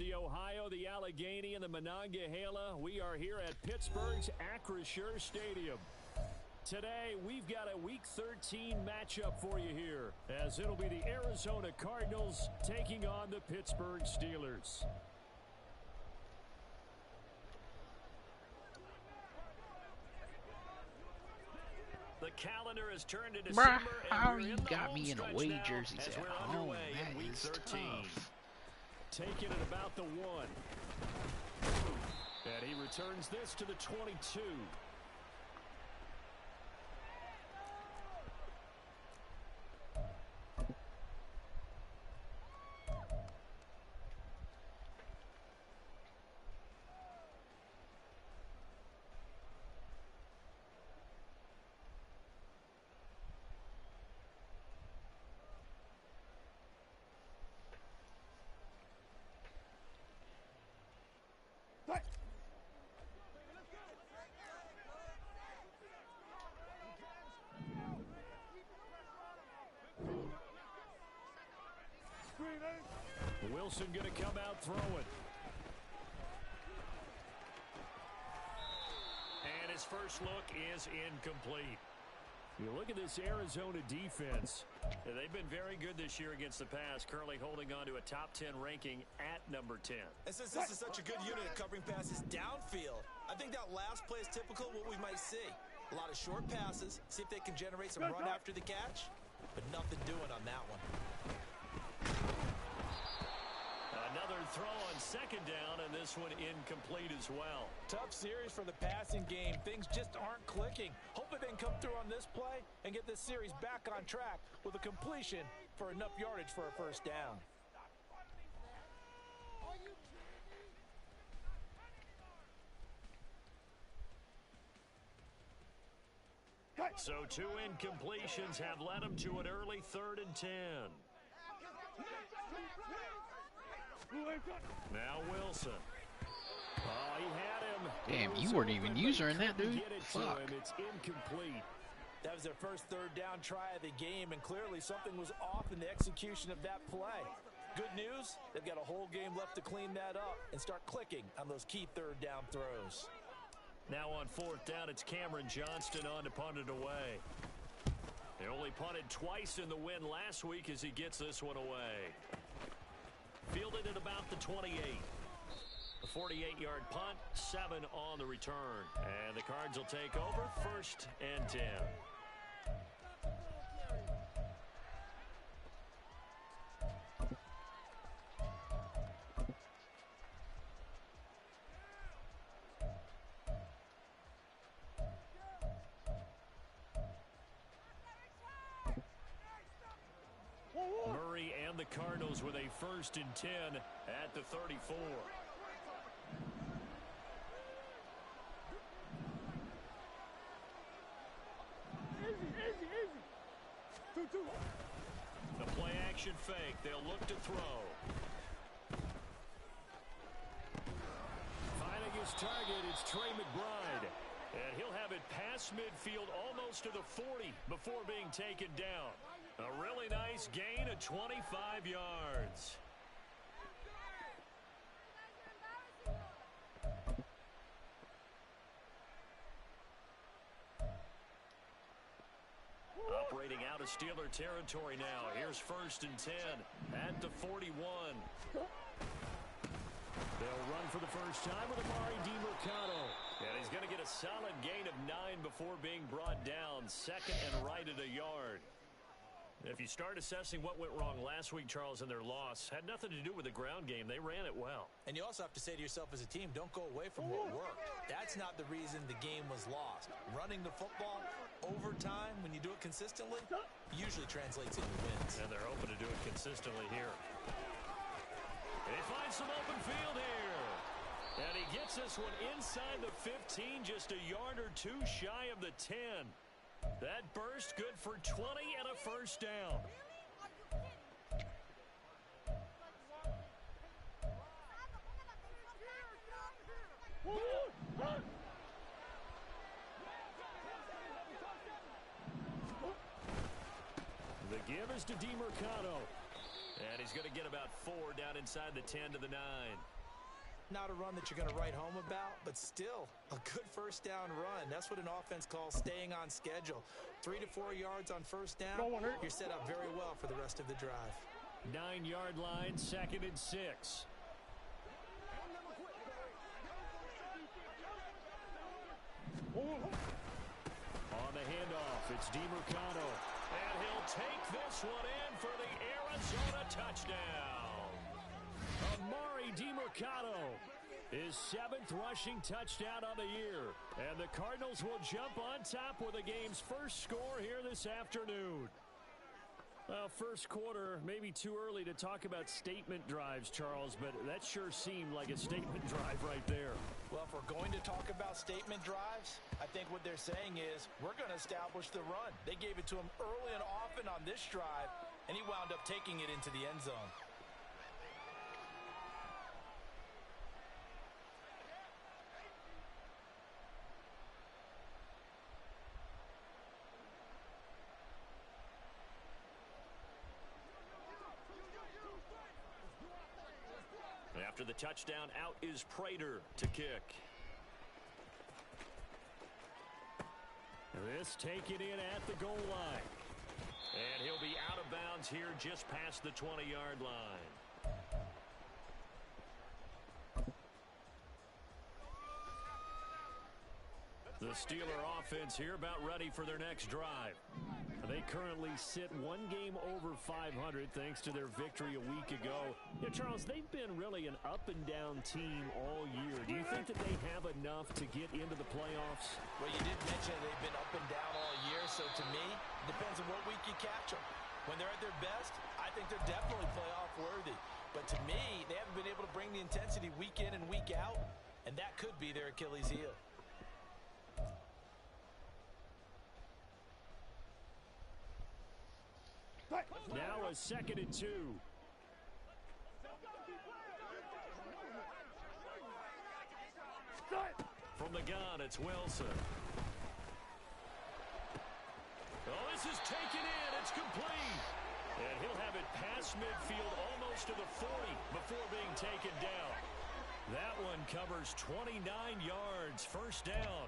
the Ohio, the Allegheny, and the Monongahela. We are here at Pittsburgh's Acrisure Stadium. Today, we've got a Week 13 matchup for you here, as it'll be the Arizona Cardinals taking on the Pittsburgh Steelers. The calendar has turned to December, how and you got me in away jerseys at home? That is tough. Taking it about the 1. And he returns this to the 22. Wilson going to come out throwing. And his first look is incomplete. You look at this Arizona defense. They've been very good this year against the pass, currently holding on to a top 10 ranking at number 10. And since this is such a good unit at covering passes downfield, I think that last play is typical of what we might see. A lot of short passes, see if they can generate some run after the catch, but nothing doing on that one. Another throw on second down, and this one incomplete as well. Tough series for the passing game. Things just aren't clicking. Hopefully they can come through on this play and get this series back on track with a completion for enough yardage for a first down. So 2 incompletions have led him to an early 3rd and 10. Now Wilson. Oh, he had him. Damn, you weren't even using that, dude. Fuck. It's incomplete. That was their first third down try of the game, and clearly something was off in the execution of that play. Good news, they've got a whole game left to clean that up and start clicking on those key third down throws. Now on 4th down, it's Cameron Johnston on to punt it away. They only punted twice in the win last week as he gets this one away. Fielded at about the 28. A 48-yard punt, 7 on the return. And the Cards will take over 1st and 10. Murray and the Cardinals with a 1st and 10 at the 34. The play action fake. They'll look to throw. Finding his target, it's Trey McBride. And he'll have it past midfield almost to the 40 before being taken down. A really nice gain of 25 yards. Operating out of Steeler territory now. Here's 1st and 10 at the 41. They'll run for the first time with Amari DiMercato. And he's going to get a solid gain of 9 before being brought down. 2nd and right at a yard. If you start assessing what went wrong last week, Charles, in their loss, had nothing to do with the ground game. They ran it well. And you also have to say to yourself as a team, don't go away from what worked. That's not the reason the game was lost. Running the football over time, when you do it consistently, usually translates into wins. And they're open to do it consistently here. They find some open field here. And he gets this one inside the 15, just a yard or 2 shy of the 10. That burst good for 20 and a first down. The give is to DiMercato. And he's going to get about 4 down inside the 10 to the 9. Not a run that you're going to write home about, but still a good first down run. That's what an offense calls staying on schedule. 3 to 4 yards on first down, you're set up very well for the rest of the drive. 9-yard line, 2nd and 6. On the handoff, it's DeMercado. And he'll take this one in for the Arizona touchdown. Amari DeMercado, his 7th rushing touchdown on the year. And the Cardinals will jump on top with the game's first score here this afternoon. Well, first quarter, maybe too early to talk about statement drives, Charles, but that sure seemed like a statement drive right there. Well, if we're going to talk about statement drives, I think what they're saying is we're going to establish the run. They gave it to him early and often on this drive, and he wound up taking it into the end zone. After the touchdown, out is Prater to kick. This taken in at the goal line. And he'll be out of bounds here just past the 20-yard line. The Steeler offense here about ready for their next drive. They currently sit 1 game over 500 thanks to their victory a week ago. Yeah, Charles, they've been really an up-and-down team all year. Do you think that they have enough to get into the playoffs? Well, you did mention they've been up and down all year, so to me, it depends on what week you catch them. When they're at their best, I think they're definitely playoff-worthy. But to me, they haven't been able to bring the intensity week in and week out, and that could be their Achilles heel. Now a 2nd and 2. From the gun, it's Wilson. Oh, this is taken in. It's complete. And he'll have it past midfield almost to the 40 before being taken down. That one covers 29 yards. First down.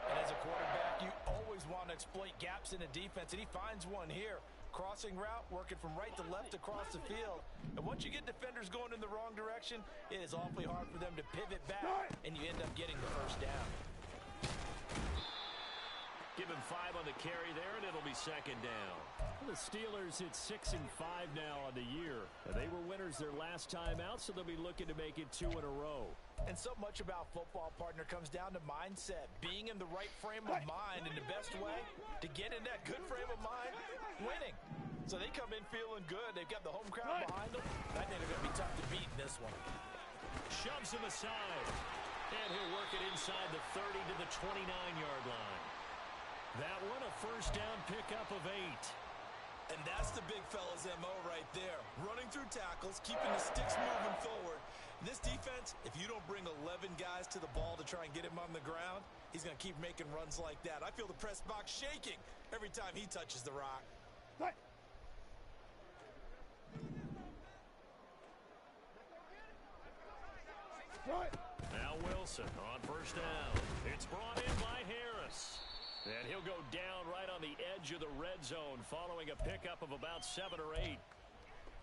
And as a quarterback, you always want to exploit gaps in the defense, and he finds one here. Crossing route, working from right to left across the field. And once you get defenders going in the wrong direction, it is awfully hard for them to pivot back, and you end up getting the first down. Give him 5 on the carry there, and it'll be 2nd down. The Steelers hit 6 and 5 now on the year. They were winners their last time out, so they'll be looking to make it 2 in a row. And so much about football, partner, comes down to mindset. Being in the right frame of mind, and the best way to get in that good frame of mind, winning. So they come in feeling good. They've got the home crowd behind them. I think they're going to be tough to beat in this one. Shoves him aside. And he'll work it inside the 30 to the 29-yard line. That one a first down pickup of 8. And that's the big fella's MO right there. Running through tackles, keeping the sticks moving forward. This defense, if you don't bring 11 guys to the ball to try and get him on the ground, he's going to keep making runs like that. I feel the press box shaking every time he touches the rock. Now Wilson on first down. It's brought in by Harris. And he'll go down right on the edge of the red zone following a pickup of about 7 or 8.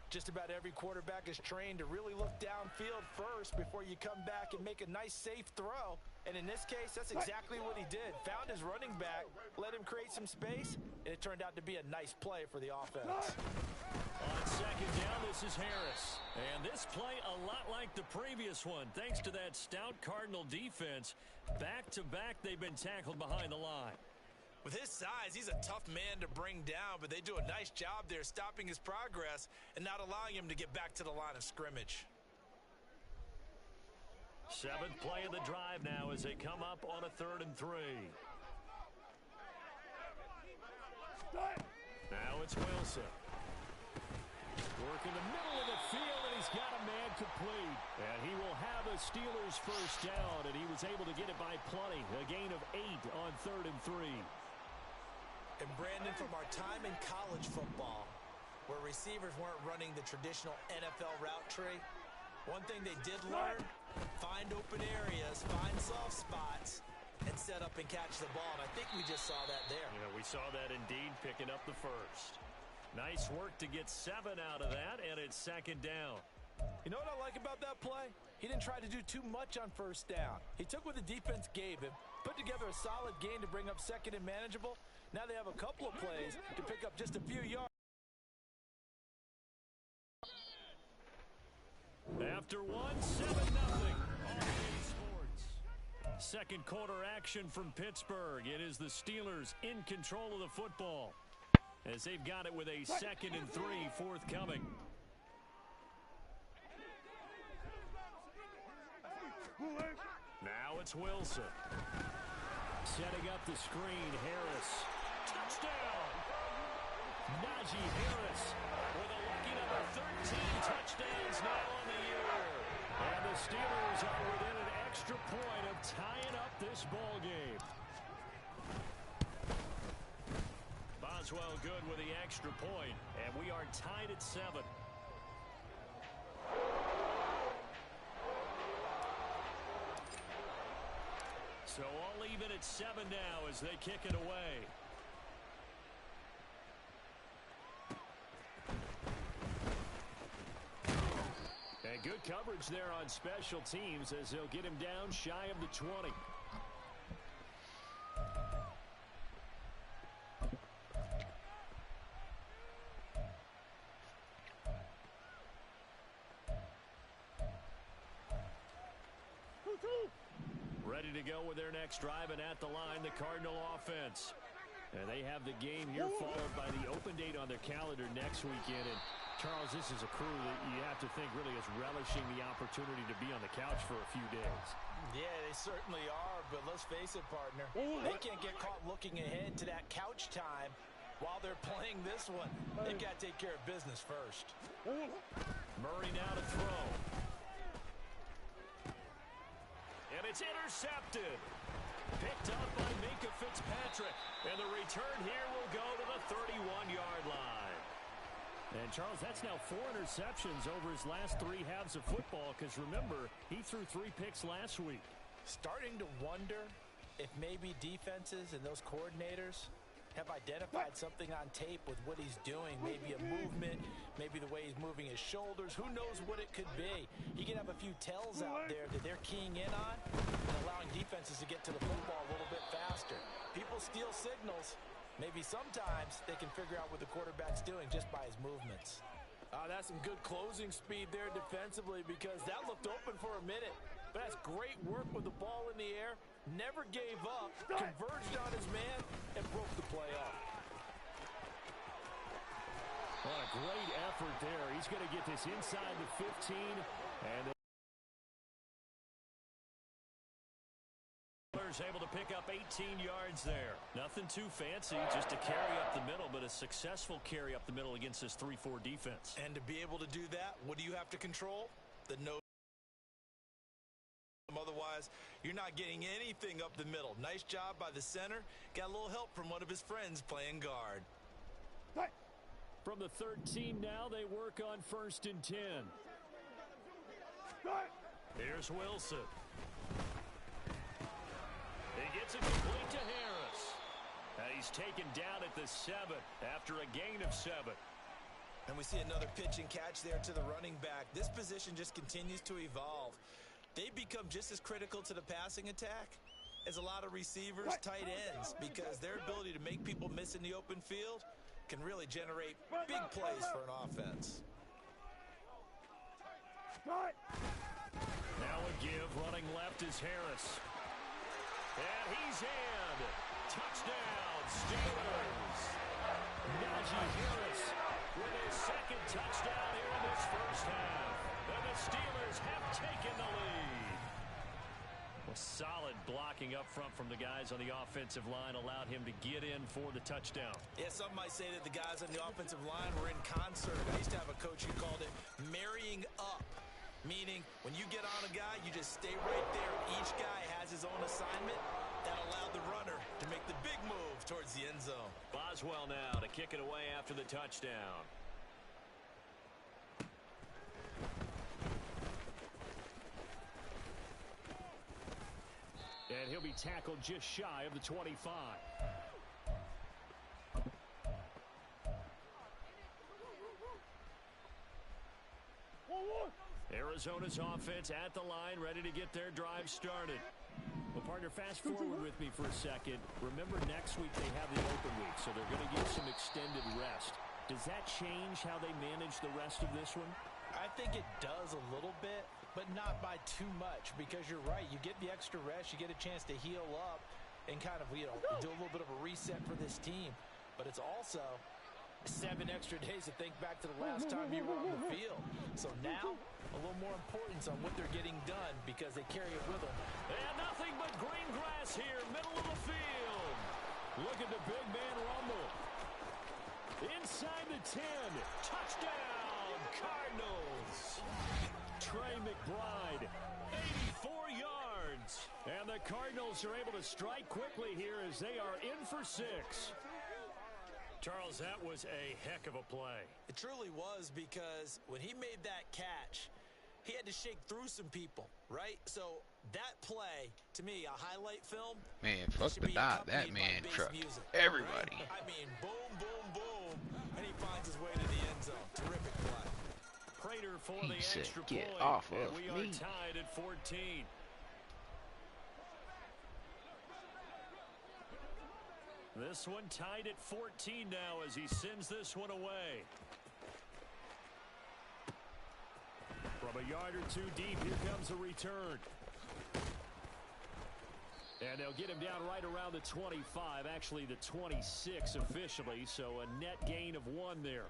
Just about every quarterback is trained to really look downfield first before you come back and make a nice, safe throw. And in this case, that's exactly what he did. Found his running back, let him create some space, and it turned out to be a nice play for the offense. On second down, this is Harris. And this play a lot like the previous one. Thanks to that stout Cardinal defense, back-to-back they've been tackled behind the line. With his size, he's a tough man to bring down, but they do a nice job there stopping his progress and not allowing him to get back to the line of scrimmage. 7th play of the drive now as they come up on a 3rd and 3. Now it's Wilson. Working the middle of the field, and he's got a man complete. And he will have a Steelers first down, and he was able to get it by plenty. A gain of 8 on 3rd and 3. And Brandon, from our time in college football, where receivers weren't running the traditional NFL route tree. One thing they did learn, find open areas, find soft spots, and set up and catch the ball. And I think we just saw that there. Yeah, we saw that indeed, picking up the first. Nice work to get 7 out of that, and it's second down. You know what I like about that play? He didn't try to do too much on first down. He took what the defense gave him, put together a solid gain to bring up second and manageable. Now they have a couple of plays to pick up just a few yards. After 7-0 on Sports. Second quarter action from Pittsburgh. It is the Steelers in control of the football as they've got it with a 2nd and 3 forthcoming. Now it's Wilson. Setting up the screen, Harris. Touchdown! Najee Harris with a lucky number 13 touchdowns now on the year. And the Steelers are within an extra point of tying up this ball game. Boswell good with the extra point, and we are tied at 7. So all even at 7 now as they kick it away. And good coverage there on special teams as they'll get him down shy of the 20. Ready to go with their next drive, and at the line, the Cardinal offense. And they have the game here followed by the open date on their calendar next weekend. And Charles, this is a crew that you have to think really is relishing the opportunity to be on the couch for a few days. Yeah, they certainly are, but let's face it, partner. They can't get caught looking ahead to that couch time while they're playing this one. They've got to take care of business first. Murray now to throw. And it's intercepted. Picked up by Minkah Fitzpatrick. And the return here will go to the 31-yard line. And, Charles, that's now 4 interceptions over his last 3 halves of football because, remember, he threw 3 picks last week. Starting to wonder if maybe defenses and those coordinators have identified something on tape with what he's doing. Maybe a movement, maybe the way he's moving his shoulders. Who knows what it could be? He could have a few tells out there that they're keying in on and allowing defenses to get to the football a little bit faster. People steal signals. Maybe sometimes they can figure out what the quarterback's doing just by his movements. That's some good closing speed there defensively because that looked open for a minute. But that's great work with the ball in the air. Never gave up, converged on his man, and broke the play up. What a great effort there. He's going to get this inside the 15. And able to pick up 18 yards there. Nothing too fancy, just a carry up the middle, but a successful carry up the middle against this 3-4 defense. And to be able to do that, what do you have to control? The no. Otherwise, you're not getting anything up the middle. Nice job by the center. Got a little help from one of his friends playing guard. From the 13 now, they work on 1st and 10. Here's Wilson. He gets it complete to Harris. And he's taken down at the 7 after a gain of 7. And we see another pitch and catch there to the running back. This position just continues to evolve. They become just as critical to the passing attack as a lot of receivers, tight ends, because their ability to make people miss in the open field can really generate big plays for an offense. Now a give, running left is Harris. And he's in. Touchdown, Steelers. Najee Harris with his 2nd touchdown here in this first half. And the Steelers have taken the lead. Well, solid blocking up front from the guys on the offensive line allowed him to get in for the touchdown. Yeah, some might say that the guys on the offensive line were in concert. I used to have a coach who called it marrying up, meaning when you get on a guy, you just stay right there. Each guy has his own assignment. That allowed the runner to make the big move towards the end zone. Boswell now to kick it away after the touchdown. And he'll be tackled just shy of the 25. Arizona's offense at the line, ready to get their drive started. Well, partner, fast forward with me for a second. Remember, next week they have the open week, so they're going to get some extended rest. Does that change how they manage the rest of this one? I think it does a little bit, but not by too much, because you're right. You get the extra rest, you get a chance to heal up and kind of, you know, do a little bit of a reset for this team. But it's also 7 extra days to think back to the last time you were on the field. So now, a little more importance on what they're getting done because they carry it with them. And nothing but green grass here, middle of the field. Look at the big man rumble. Inside the 10. Touchdown, Cardinals. Trey McBride, 84 yards. And the Cardinals are able to strike quickly here as they are in for 6. Charles, that was a heck of a play. It truly was, because when he made that catch, he had to shake through some people, right? So that play, to me, a highlight film. Man, fuck the dot. That man trucked everybody. Right? I mean, boom, boom, boom, and he finds his way to the end zone. Terrific play. Prater for the extra get point. off of we me. are tied at 14. This one tied at 14 now as he sends this one away. From a yard or 2 deep, here comes a return. And they'll get him down right around the 25, actually the 26 officially, so a net gain of 1 there.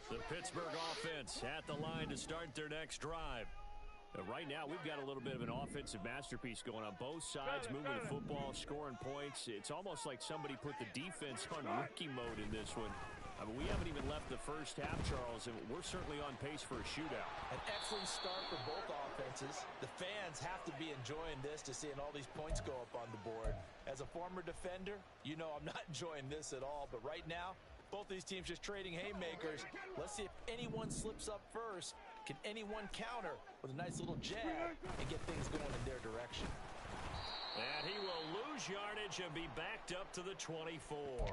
The Pittsburgh offense at the line to start their next drive. Right now, we've got a little bit of an offensive masterpiece going on. Both sides moving the football, scoring points. It's almost like somebody put the defense on rookie mode in this one. I mean, we haven't even left the first half, Charles, and we're certainly on pace for a shootout. An excellent start for both offenses. The fans have to be enjoying this, to seeing all these points go up on the board. As a former defender, you know I'm not enjoying this at all. But right now, both these teams just trading haymakers. Let's see if anyone slips up first. Can anyone counter with a nice little jab and get things going in their direction? And he will lose yardage and be backed up to the 24.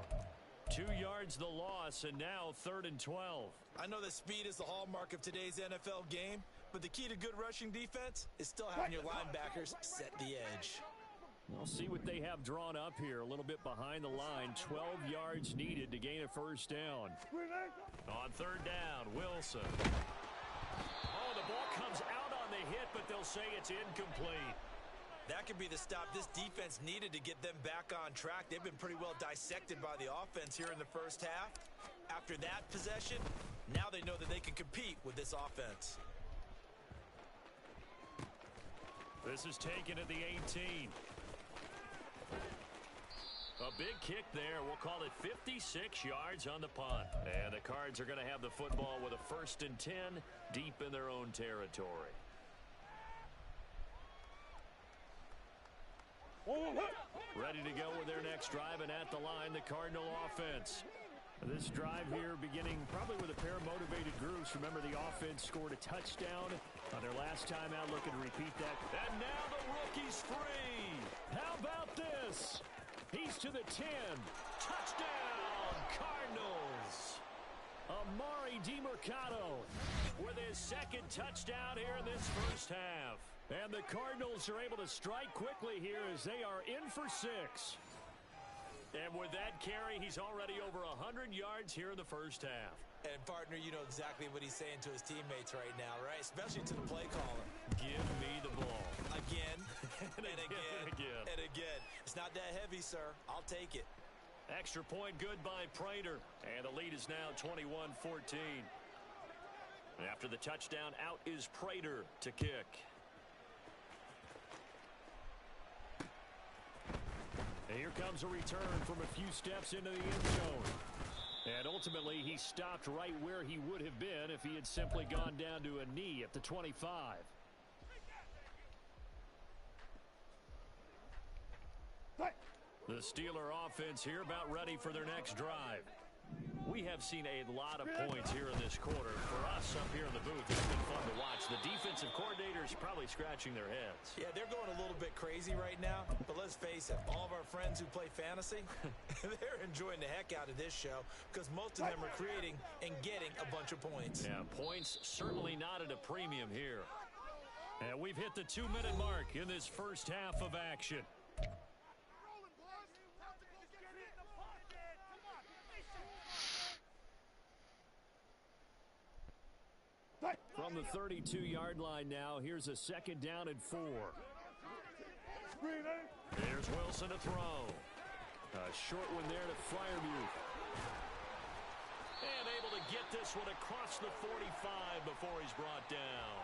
2 yards the loss, and now 3rd and 12. I know that speed is the hallmark of today's NFL game, but the key to good rushing defense is still having your linebackers set the edge. We'll see what they have drawn up here. A little bit behind the line. 12 yards needed to gain a first down. On 3rd down, Wilson. Oh, the ball comes out on the hit, but they'll say it's incomplete. That could be the stop this defense needed to get them back on track. They've been pretty well dissected by the offense here in the first half. After that possession, now they know that they can compete with this offense. This is taken at the 18. A big kick there. We'll call it 56 yards on the punt. And the Cards are going to have the football with a 1st and 10 deep in their own territory. Ready to go with their next drive, and at the line, the Cardinal offense. This drive here beginning probably with a pair of motivated groups. Remember, the offense scored a touchdown on their last time out, looking to repeat that. And now the rookie's free. How about this? He's to the 10. Touchdown, Cardinals. Amari DiMercato with his 2nd touchdown here in this first half. And the Cardinals are able to strike quickly here as they are in for 6. And with that carry, he's already over 100 yards here in the first half. And, partner, you know exactly what he's saying to his teammates right now, right? Especially to the play caller. Give me the ball. Again, and again, and again. and again. It's not that heavy, sir. I'll take it. Extra point good by Prater. And the lead is now 21-14. After the touchdown, out is Prater to kick. And here comes a return from a few steps into the end zone. And ultimately, he stopped right where he would have been if he had simply gone down to a knee at the 25. The Steeler offense here about ready for their next drive. We have seen a lot of points here in this quarter. For us up here in the booth, it's been fun to watch. The defensive coordinators probably scratching their heads. Yeah, they're going a little bit crazy right now. But let's face it, all of our friends who play fantasy, they're enjoying the heck out of this show because most of them are creating and getting a bunch of points. Yeah, points certainly not at a premium here. And we've hit the 2-minute mark in this first half of action. From the 32-yard line now, here's a 2nd down and 4. Here's Wilson to throw. A short one there to Freiermuth. And able to get this one across the 45 before he's brought down.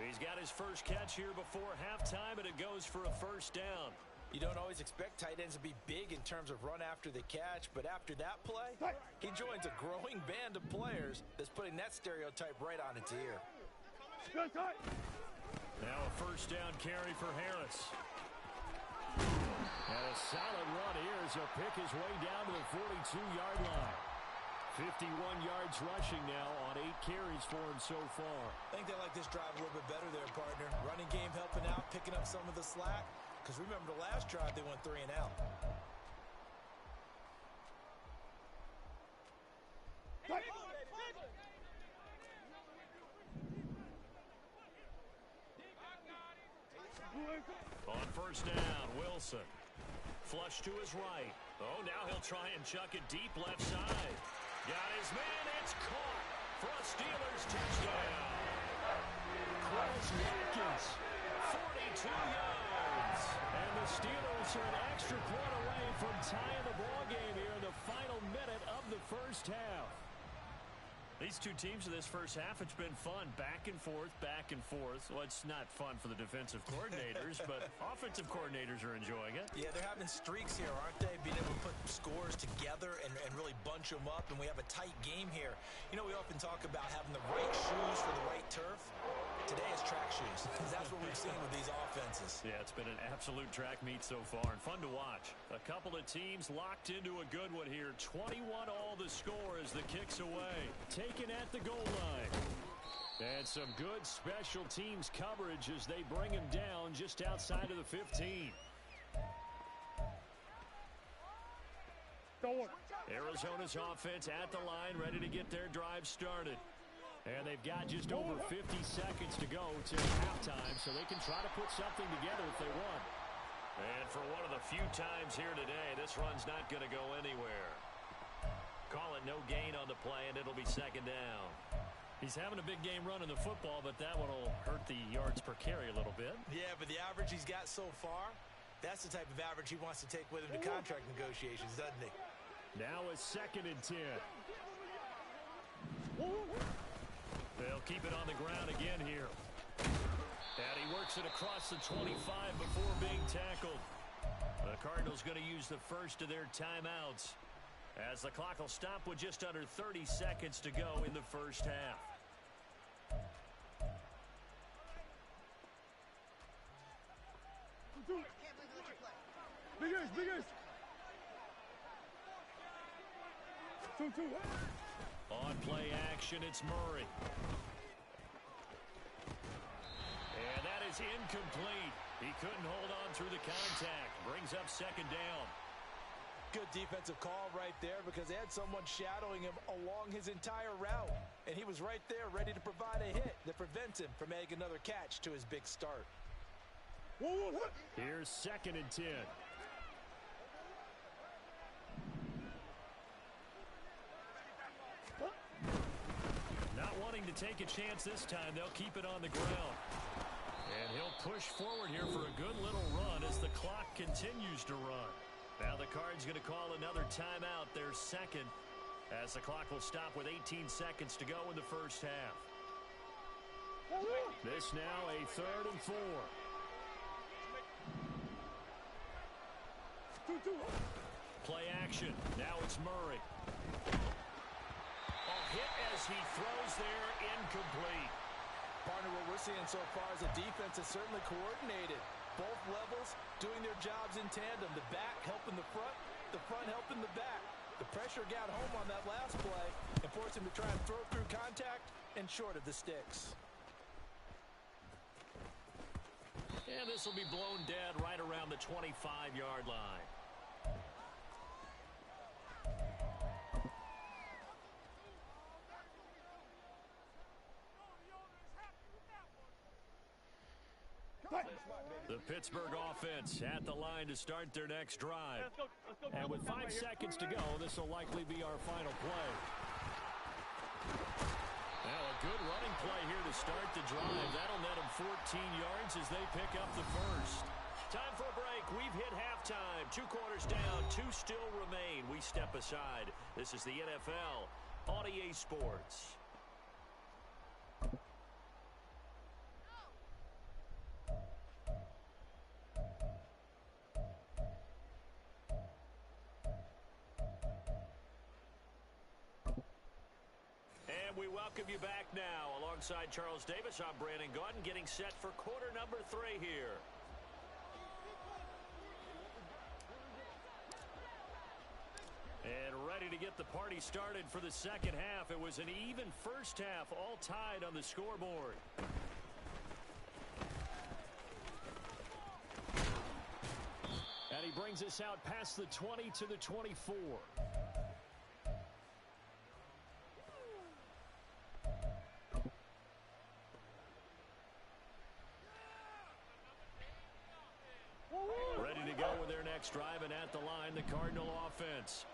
He's got his first catch here before halftime, and it goes for a first down. You don't always expect tight ends to be big in terms of run after the catch, but after that play, he joins a growing band of players that's putting that stereotype right on its ear. Now a first down carry for Harris. And a solid run here as he'll pick his way down to the 42-yard line. 51 yards rushing now on 8 carries for him so far. I think they like this drive a little bit better there, partner. Running game helping out, picking up some of the slack. Because remember, the last drive, they went 3 and out. On first down, Wilson. Flush to his right. Oh, now he'll try and chuck it deep left side. Got his man. It's caught for a Steelers touchdown. Chris Watkins, 42 yards. And the Steelers are an extra point away from tying the ball game here in the final minute of the first half. These two teams in this first half, it's been fun. Back and forth, back and forth. Well, it's not fun for the defensive coordinators, but offensive coordinators are enjoying it. Yeah, they're having streaks here, aren't they? Being able to put scores together and really bunch them up, and we have a tight game here. You know, we often talk about having the right shoes for the right turf. Today is track shoes. That's what we've seen with these offenses. Yeah, it's been an absolute track meet so far and fun to watch. A couple of teams locked into a good one here. 21-all the score as the kick's away. Taken at the goal line. And some good special teams coverage as they bring him down just outside of the 15. Arizona's offense at the line, ready to get their drive started. And they've got just over 50 seconds to go to halftime, so they can try to put something together if they want. And for one of the few times here today, this run's not going to go anywhere. Call it no gain on the play, and it'll be 2nd down. He's having a big game running the football, but that one will hurt the yards per carry a little bit. Yeah, but the average he's got so far, that's the type of average he wants to take with him to contract negotiations, doesn't he? Now a 2nd and 10. They'll keep it on the ground again here. And he works it across the 25 before being tackled. The Cardinals going to use the first of their timeouts as the clock will stop with just under 30 seconds to go in the first half. On play action, it's Murray. And that is incomplete. He couldn't hold on through the contact. Brings up 2nd down. Good defensive call right there because they had someone shadowing him along his entire route. And he was right there ready to provide a hit that prevents him from making another catch to his big start. Here's 2nd and 10. Not wanting to take a chance this time, they'll keep it on the ground. And he'll push forward here for a good little run as the clock continues to run. Now the Cards going to call another timeout, their 2nd, as the clock will stop with 18 seconds to go in the first half. This now a 3rd and 4. Play action. Now it's Murray. A hit as he throws there, incomplete. Partner, what we're seeing so far is a defense that's certainly coordinated. Both levels doing their jobs in tandem. The back helping the front helping the back. The pressure got home on that last play and forced him to try and throw through contact and short of the sticks. And this will be blown dead right around the 25-yard line. The Pittsburgh offense at the line to start their next drive. And with 5 seconds to go, this will likely be our final play. Well, a good running play here to start the drive. That'll net them 14 yards as they pick up the first. Time for a break. We've hit halftime. 2 quarters down, 2 still remain. We step aside. This is the NFL on EA Sports. We welcome you back now. Alongside Charles Davis, I'm Brandon Gaudin, getting set for quarter number 3 here. And ready to get the party started for the second half. It was an even first half, all tied on the scoreboard. And he brings us out past the 20 to the 24. Driving at the line, the Cardinal offense.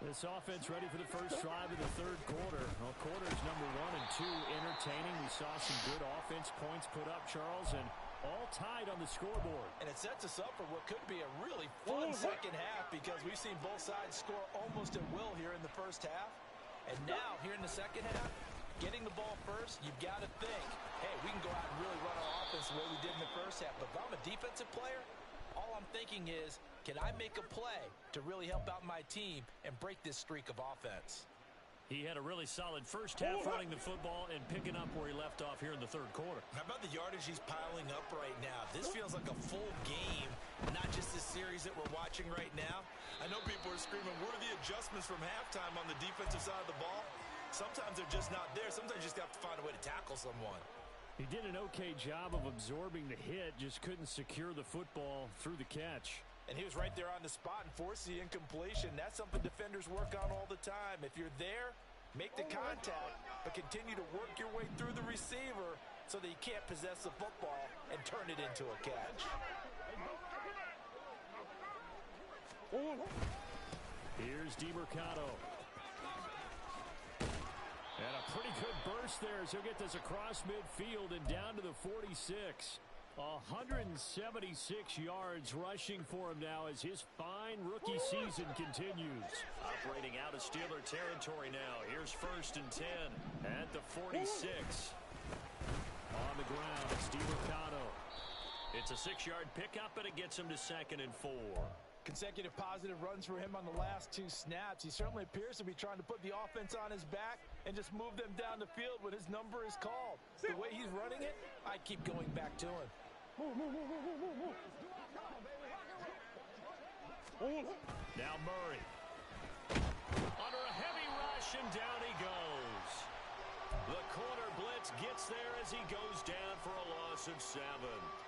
This offense ready for the first drive of the third quarter. Well, quarters number 1 and 2 entertaining. We saw some good offense points put up, Charles, and all tied on the scoreboard. And it sets us up for what could be a really fun second half because we've seen both sides score almost at will here in the first half. And now, here in the second half, getting the ball first, you've got to think, hey, we can go out and really run our offense the way we did in the first half. But if I'm a defensive player, all I'm thinking is, can I make a play to really help out my team and break this streak of offense? He had a really solid first half running the football and picking up where he left off here in the third quarter. How about the yardage he's piling up right now? This feels like a full game, not just the series that we're watching right now. I know people are screaming, where are the adjustments from halftime on the defensive side of the ball? Sometimes they're just not there. Sometimes you just have to find a way to tackle someone. He did an okay job of absorbing the hit, just couldn't secure the football through the catch. And he was right there on the spot and forced the incompletion. That's something defenders work on all the time. If you're there, make the contact, but continue to work your way through the receiver so that you can't possess the football and turn it into a catch. Here's DeMercado. And a pretty good burst there as he'll get this across midfield and down to the 46. 176 yards rushing for him now as his fine rookie season continues. Operating out of Steeler territory now. Here's 1st and 10 at the 46. On the ground, it's DeMercado. It's a 6-yard pickup, and it gets him to 2nd and 4. Consecutive positive runs for him on the last 2 snaps. He certainly appears to be trying to put the offense on his back and just move them down the field when his number is called. The way he's running it, I keep going back to him. Now Murray. Under a heavy rush, and down he goes. The corner blitz gets there as he goes down for a loss of 7.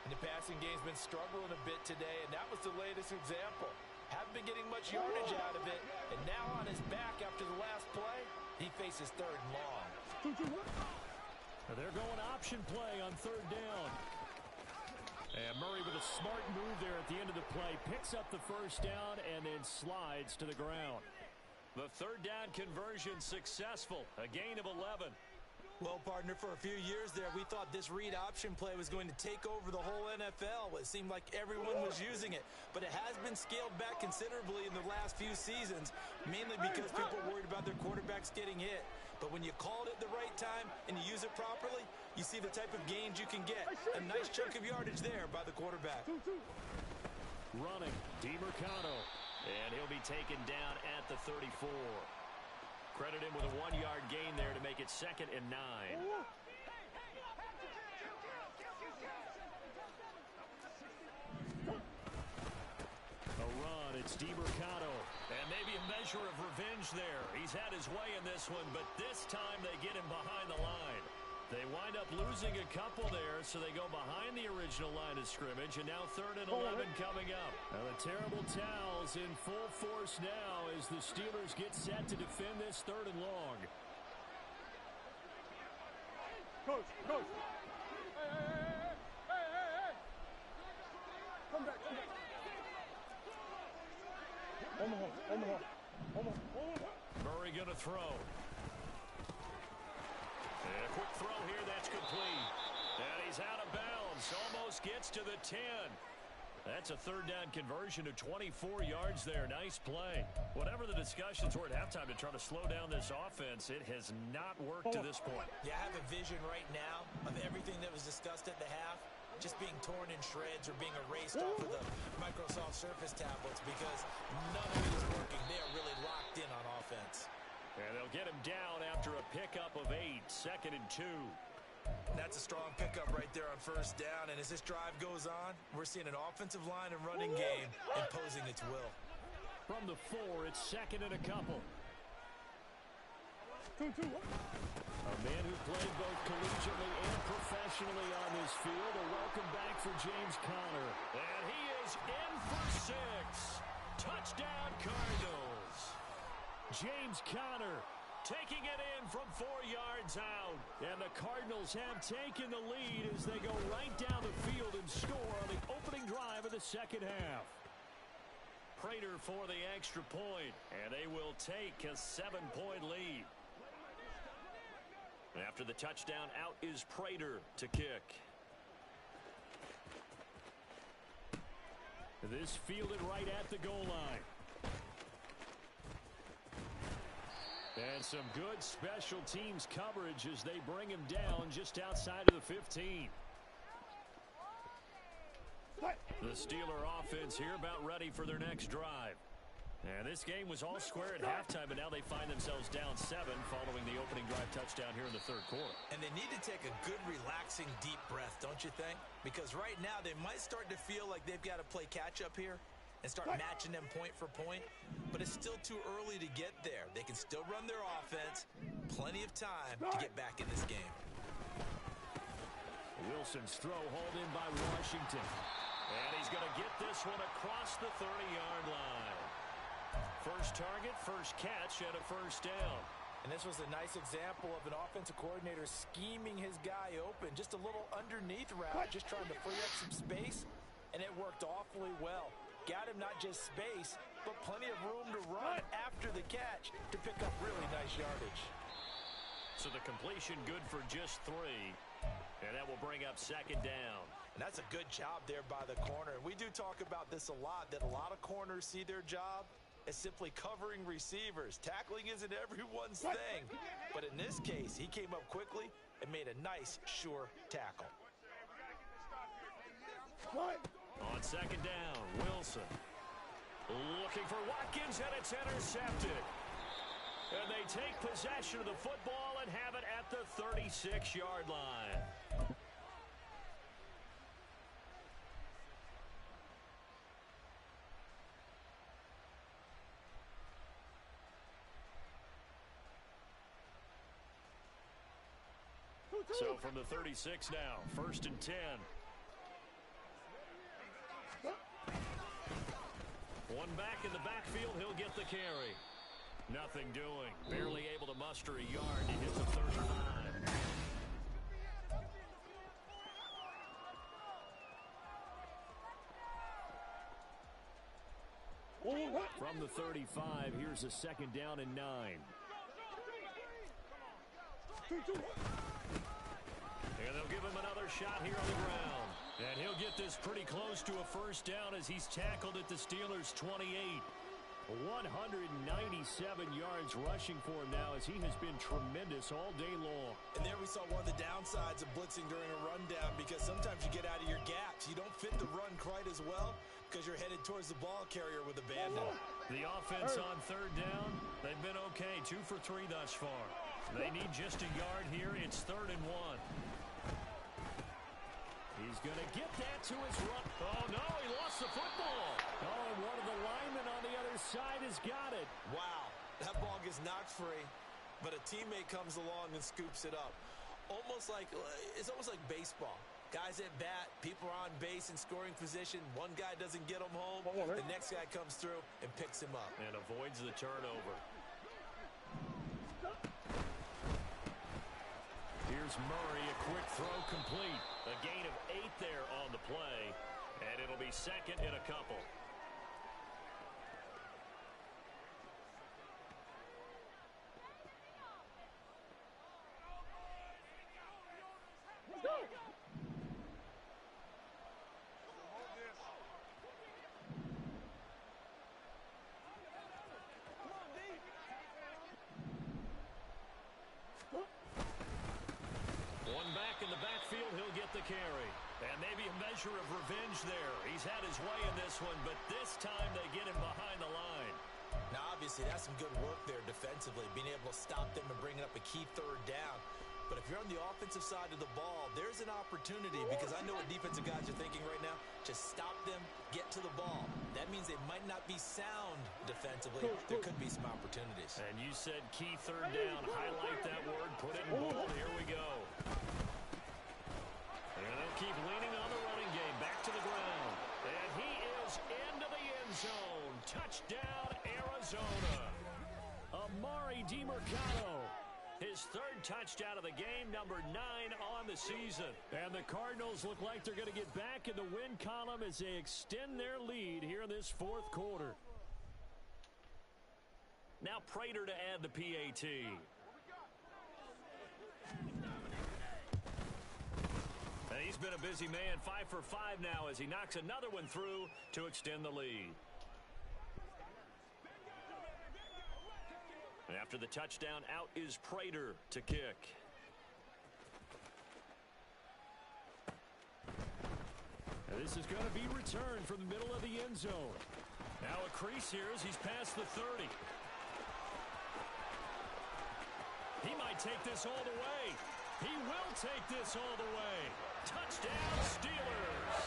And the passing game's been struggling a bit today, and that was the latest example. Haven't been getting much yardage out of it, and now on his back after the last play, he faces 3rd and long. They're going option play on 3rd down. And Murray with a smart move there at the end of the play. Picks up the first down and then slides to the ground. The 3rd down conversion successful. A gain of 11. Well, partner, for a few years there, we thought this read option play was going to take over the whole NFL. It seemed like everyone was using it. But it has been scaled back considerably in the last few seasons, mainly because people are worried about their quarterbacks getting hit. But when you call it at the right time and you use it properly, you see the type of gains you can get. A nice chunk of yardage there by the quarterback. Running, DeMercado. And he'll be taken down at the 34. Credit him with a 1-yard gain there to make it 2nd and 9. run. It's DiMercado. And maybe a measure of revenge there. He's had his way in this one, but this time they get him behind the line. They wind up losing a couple there, so they go behind the original line of scrimmage, and now 3rd and 11 coming up. Now the terrible towels in full force now as the Steelers get set to defend this 3rd and long. Coach. Hey. Come back. Murray going to throw. And a quick throw here, that's complete. And he's out of bounds, almost gets to the 10. That's a 3rd down conversion to 24 yards there. Nice play. Whatever the discussions were at halftime to try to slow down this offense, it has not worked to this point. Yeah, I have a vision right now of everything that was discussed at the half just being torn in shreds or being erased off of the Microsoft Surface tablets because none of it is working. They are really locked in on offense. And they'll get him down after a pickup of 8, 2nd and 2. That's a strong pickup right there on 1st down. And as this drive goes on, we're seeing an offensive line and running game imposing its will. From the 4, it's 2nd and a couple. A man who played both collegiately and professionally on this field. A welcome back for James Conner. And he is in for 6. Touchdown Cardinals. James Conner taking it in from 4 yards out. And the Cardinals have taken the lead as they go right down the field and score on the opening drive of the 2nd half. Prater for the extra point, and they will take a 7-point lead. After the touchdown, out is Prater to kick. This fielded right at the goal line. And some good special teams coverage as they bring him down just outside of the 15. The Steeler offense here about ready for their next drive. And this game was all square at halftime, but now they find themselves down 7 following the opening drive touchdown here in the 3rd quarter. And they need to take a good, relaxing, deep breath, don't you think? Because right now they might start to feel like they've got to play catch-up here and start matching them point for point. But it's still too early to get there. They can still run their offense. Plenty of time to get back in this game. Wilson's throw hauled in by Washington. And he's going to get this one across the 30-yard line. First target, first catch, and a 1st down. And this was a nice example of an offensive coordinator scheming his guy open. Just a little underneath route, just trying to free up some space, and it worked awfully well. Got him not just space, but plenty of room to run after the catch to pick up really nice yardage. So the completion good for just 3, and that will bring up 2nd down. And that's a good job there by the corner. And we do talk about this a lot, that a lot of corners see their job as simply covering receivers. Tackling isn't everyone's thing. But in this case, he came up quickly and made a nice, sure tackle. On 2nd down, Wilson looking for Watkins, and it's intercepted. And they take possession of the football and have it at the 36-yard line. So from the 36 now, 1st and 10. One back in the backfield, he'll get the carry. Nothing doing. Barely able to muster a yard to hit the 35. From the 35, here's a 2nd down and 9. And they'll give him another shot here on the ground. And he'll get this pretty close to a 1st down as he's tackled at the Steelers' 28. 197 yards rushing for him now as he has been tremendous all day long. And there we saw one of the downsides of blitzing during a rundown, because sometimes you get out of your gaps. You don't fit the run quite as well because you're headed towards the ball carrier with abandon. The offense on 3rd down, they've been okay. 2 for 3 thus far. They need just a yard here. It's 3rd and 1. He's going to get that to his run. Oh, no, he lost the football. Oh, and one of the linemen on the other side has got it. Wow, that ball gets knocked free, but a teammate comes along and scoops it up. It's almost like baseball. Guys at bat, people are on base in scoring position. One guy doesn't get him home. The next guy comes through and picks him up. And avoids the turnover. Here's Murray, a quick throw complete. A gain of 8 there on the play, and it'll be second in a couple. Carry. And maybe a measure of revenge there. He's had his way in this one, but this time they get him behind the line. Now, obviously, that's some good work there defensively, being able to stop them and bringing up a key third down. But if you're on the offensive side of the ball, there's an opportunity, because I know what defensive guys are thinking right now. Just stop them, get to the ball. That means they might not be sound defensively. There could be some opportunities. And you said key third down. Highlight that word. Put it in bold. Here we go. And they'll keep leaning on the running game. Back to the ground. And he is into the end zone. Touchdown, Arizona. Amari DiMercato. His third touchdown of the game, number 9 on the season. And the Cardinals look like they're going to get back in the win column as they extend their lead here in this fourth quarter. Now Prater to add the PAT. And he's been a busy man, 5 for 5 now as he knocks another one through to extend the lead. And after the touchdown, out is Prater to kick. And this is going to be returned from the middle of the end zone. Now a crease here as he's past the 30. He might take this all the way. He will take this all the way. Touchdown, Steelers.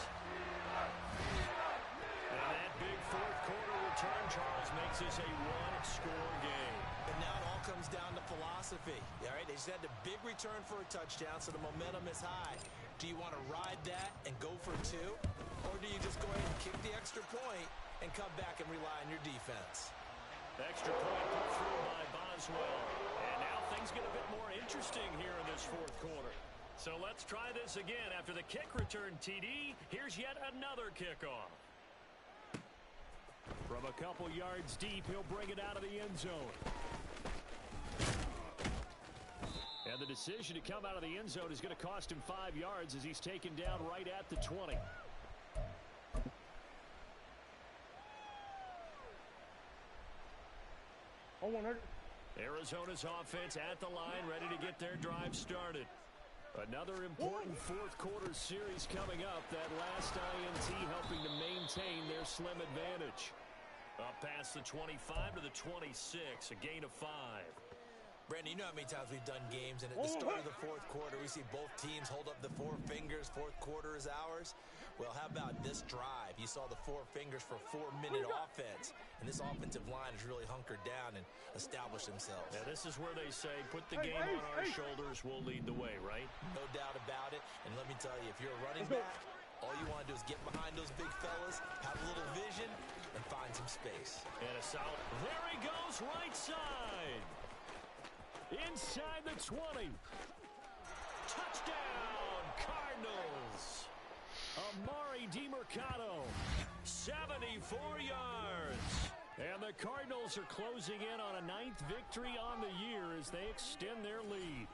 And that big fourth quarter return, Charles, makes this a one-score game. And now it all comes down to philosophy. All right, they just had a big return for a touchdown, so the momentum is high. Do you want to ride that and go for 2? Or do you just go ahead and kick the extra point and come back and rely on your defense? Extra point put through by Boswell. And now things get a bit more interesting here in this fourth quarter. So let's try this again. After the kick return TD, here's yet another kickoff. From a couple yards deep, he'll bring it out of the end zone. And the decision to come out of the end zone is going to cost him 5 yards as he's taken down right at the 20. Arizona's offense at the line, ready to get their drive started. Another important fourth quarter series coming up. That last INT helping to maintain their slim advantage. Up past the 25 to the 26, a gain of 5. Brandon, you know how many times we've done games, and at the start of the fourth quarter, we see both teams hold up the 4 fingers. Fourth quarter is ours. Well, how about this drive? You saw the 4 fingers for a 4-minute offense, and this offensive line has really hunkered down and established themselves. Yeah, this is where they say, put the game on our shoulders, we'll lead the way, right? No doubt about it. And let me tell you, if you're a running back, all you want to do is get behind those big fellas, have a little vision, and find some space. And a solid. There he goes, right side. Inside the 20. Touchdown, Cardinals. Amari DiMercato, 74 yards. And the Cardinals are closing in on a 9th victory on the year as they extend their lead.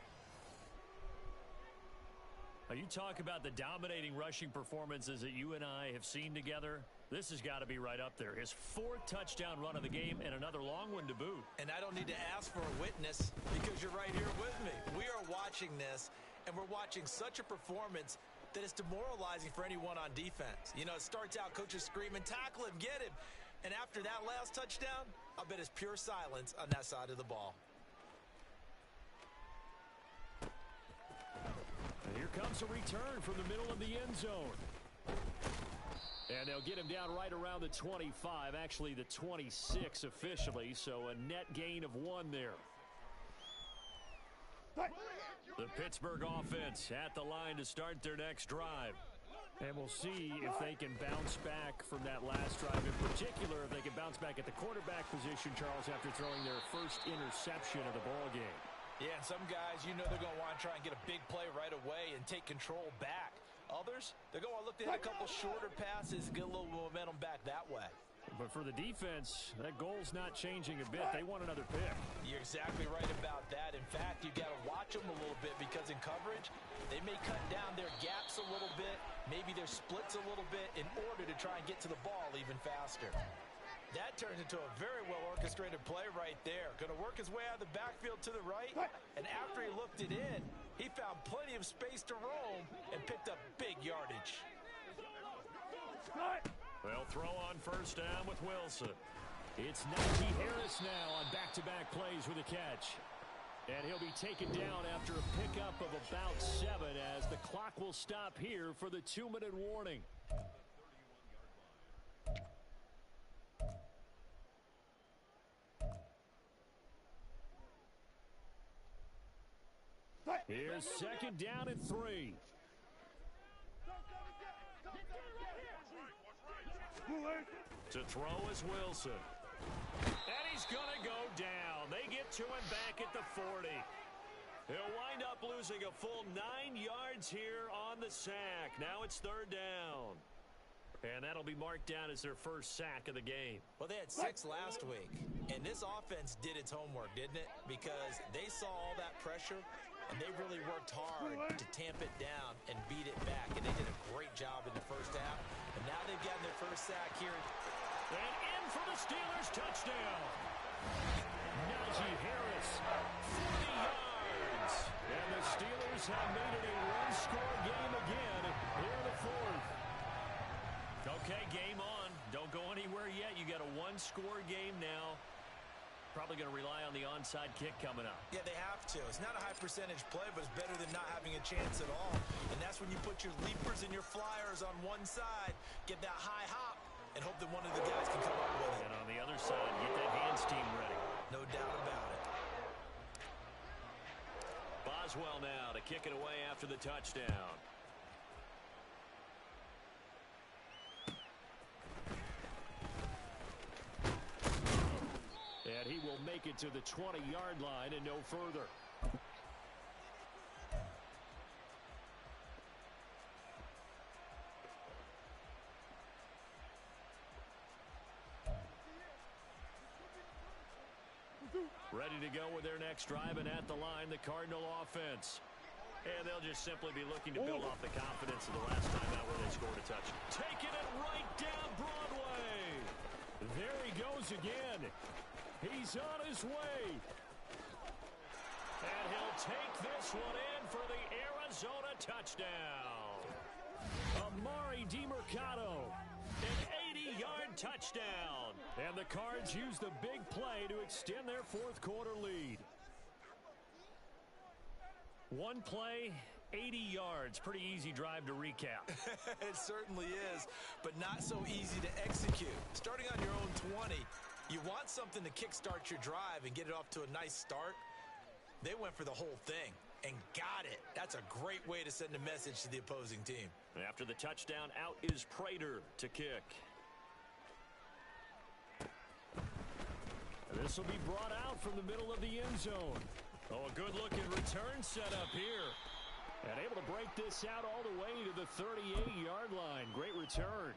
Now, you talk about the dominating rushing performances that you and I have seen together. This has got to be right up there. His 4th touchdown run of the game and another long one to boot. And I don't need to ask for a witness because you're right here with me. We are watching this, and we're watching such a performance that is demoralizing for anyone on defense. You know, it starts out, coaches screaming, tackle him, get him. And after that last touchdown, I bet it's pure silence on that side of the ball. And here here comes a return from the middle of the end zone. And they'll get him down right around the 25, actually the 26 officially, so a net gain of 1 there. The Pittsburgh offense at the line to start their next drive. And we'll see if they can bounce back from that last drive. In particular, if they can bounce back at the quarterback position, Charles, after throwing their first interception of the ball game. Yeah, and some guys, you know they're going to want to try and get a big play right away and take control back. Others, they're going to look to hit a couple shorter passes and get a little momentum back that way. But for the defense, that goal's not changing a bit. They want another pick. You're exactly right about that. In fact, you got to watch them a little bit because in coverage, they may cut down their gaps a little bit, maybe their splits a little bit in order to try and get to the ball even faster. That turns into a very well-orchestrated play right there. Going to work his way out of the backfield to the right, and after he looked it in, he found plenty of space to roam and picked up big yardage. They'll throw on first down with Wilson. It's Najee Harris now on back-to-back plays with a catch. And he'll be taken down after a pickup of about 7 as the clock will stop here for the 2-minute warning. Here's second down and 3. To throw is Wilson. And he's going to go down. They get to him back at the 40. He'll wind up losing a full 9 yards here on the sack. Now it's third down. And that'll be marked down as their first sack of the game. Well, they had 6 last week. And this offense did its homework, didn't it? Because they saw all that pressure, and they really worked hard to tamp it down and beat it back. And they did a great job in the first half. And now they've gotten their first sack here. And in for the Steelers touchdown. Najee Harris, 40 yards. And the Steelers have made it a one-score game again here in the fourth. Okay, game on. Don't go anywhere yet. You got a one-score game now. Probably going to rely on the onside kick coming up. Yeah, they have to. It's not a high-percentage play, but it's better than not having a chance at all. And that's when you put your leapers and your flyers on one side, get that high hop, and hope that one of the guys can come up with it. And on the other side, get that hands team ready. No doubt about it. Boswell now to kick it away after the touchdown. And he will make it to the 20-yard line and no further. Ready to go with their next drive, and at the line, the Cardinal offense. And they'll just simply be looking to build off the confidence of the last time out where they scored a touchdown. Taking it right down Broadway. There he goes again. He's on his way. And he'll take this one in for the Arizona touchdown. Amari DiMercato, an 80-yard touchdown. And the Cards use the big play to extend their fourth quarter lead. One play, 80 yards. Pretty easy drive to recap. It certainly is, but not so easy to execute. Starting on your own 20, you want something to kickstart your drive and get it off to a nice start. They went for the whole thing and got it. That's a great way to send a message to the opposing team. After the touchdown, out is Prater to kick. This will be brought out from the middle of the end zone. Oh, a good-looking return setup here. And able to break this out all the way to the 38-yard line. Great return.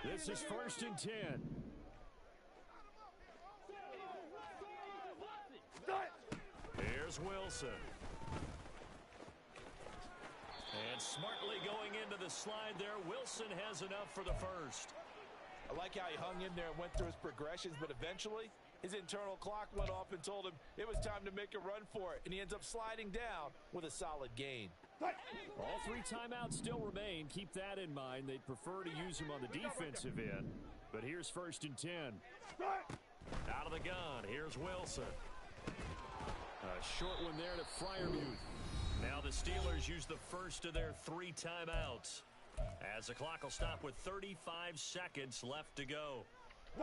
This is 1st and 10. Here's Wilson. And smartly going into the slide there. Wilson has enough for the first. I like how he hung in there and went through his progressions, but eventually His internal clock went off and told him it was time to make a run for it, and he ends up sliding down with a solid gain. All 3 timeouts still remain. Keep that in mind. They'd prefer to use him on the defensive end, but here's 1st and 10. Out of the gun, here's Wilson. A short one there to Freiermuth. Now the Steelers use the first of their 3 timeouts, as the clock will stop with 35 seconds left to go.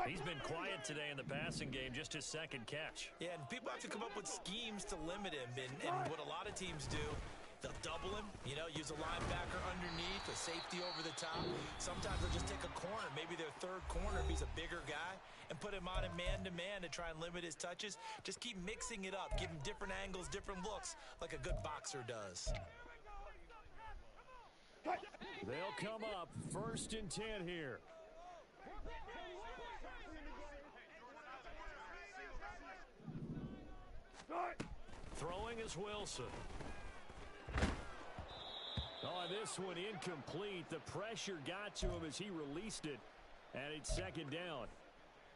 He's been quiet today in the passing game, just his 2nd catch. Yeah, and people have to come up with schemes to limit him, and what a lot of teams do, they'll double him, use a linebacker underneath, a safety over the top. Sometimes they'll just take a corner, maybe their 3rd corner if he's a bigger guy, and put him on a man-to-man to try and limit his touches. Just keep mixing it up, give him different angles, different looks, like a good boxer does. They'll come up 1st and 10 here. Throwing is Wilson. Oh, this one incomplete. The pressure got to him as he released it, and it's 2nd down.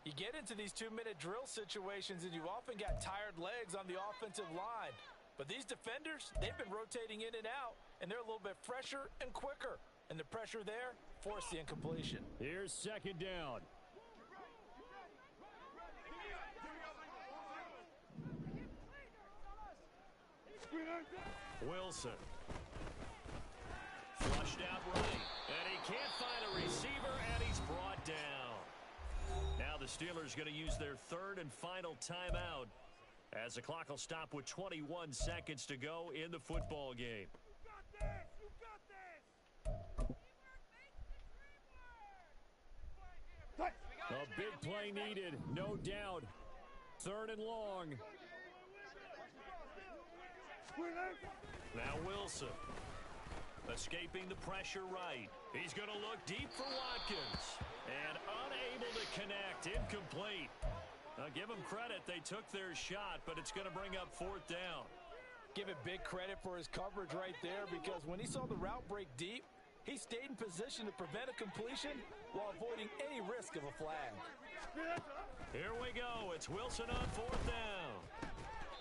You get into these 2-minute drill situations, and you've often got tired legs on the offensive line. But these defenders, they've been rotating in and out, and they're a little bit fresher and quicker. And the pressure there forced the incompletion. Here's 2nd down. Wilson. Flushed out right. And he can't find a receiver, and he's brought down. Now the Steelers going to use their 3rd and final timeout, as the clock will stop with 21 seconds to go in the football game. A big play needed, no doubt. 3rd and long. Now Wilson. Escaping the pressure right. He's going to look deep for Watkins. And unable to connect. Incomplete. Now give them credit. They took their shot, but it's going to bring up 4th down. Give it big credit for his coverage right there, because when he saw the route break deep, he stayed in position to prevent a completion while avoiding any risk of a flag. Here we go. It's Wilson on 4th down.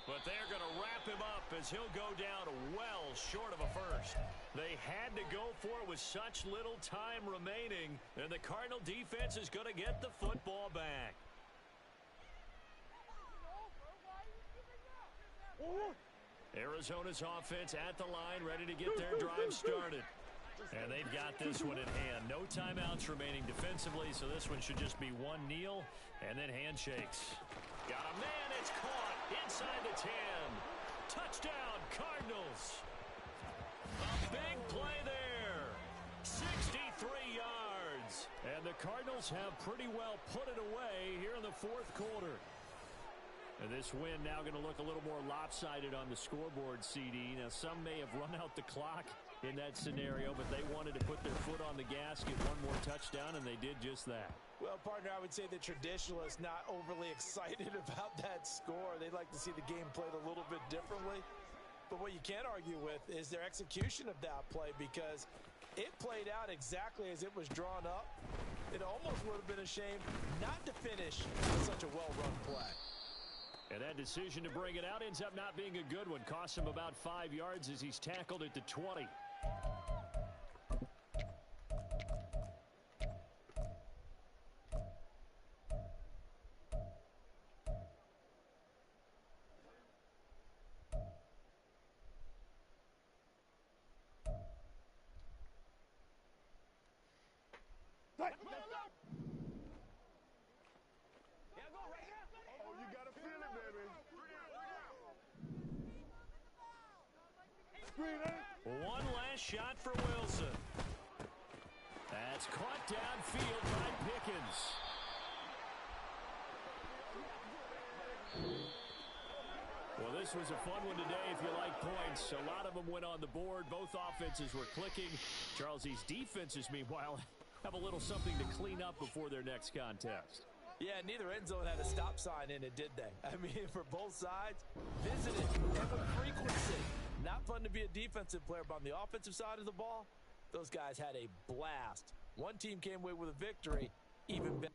But they're going to wrap him up as he'll go down well short of a first. They had to go for it with such little time remaining, and the Cardinal defense is going to get the football back. Arizona's offense at the line, ready to get their drive started. And they've got this one in hand. No timeouts remaining defensively, so this one should just be one kneel and then handshakes. Got a man, it's caught inside the 10. Touchdown, Cardinals. A big play there. 63 yards. And the Cardinals have pretty well put it away here in the 4th quarter. And this win now going to look a little more lopsided on the scoreboard, CD. Now, some may have run out the clock in that scenario, but they wanted to put their foot on the gas, get one more touchdown, and they did just that. Well, partner, I would say the traditionalists not overly excited about that score. They'd like to see the game played a little bit differently. But what you can't argue with is their execution of that play, because it played out exactly as it was drawn up. It almost would have been a shame not to finish with such a well-run play. And that decision to bring it out ends up not being a good one. Costs him about 5 yards as he's tackled at the 20. One last shot for Wilson. That's caught downfield by Pickens. Well, this was a fun one today if you like points. A lot of them went on the board. Both offenses were clicking. Charles's defenses, meanwhile, have a little something to clean up before their next contest. Yeah, neither end zone had a stop sign in it, did they? I mean, for both sides, visited and with frequency. Not fun to be a defensive player, but on the offensive side of the ball, those guys had a blast. One team came away with a victory, even better.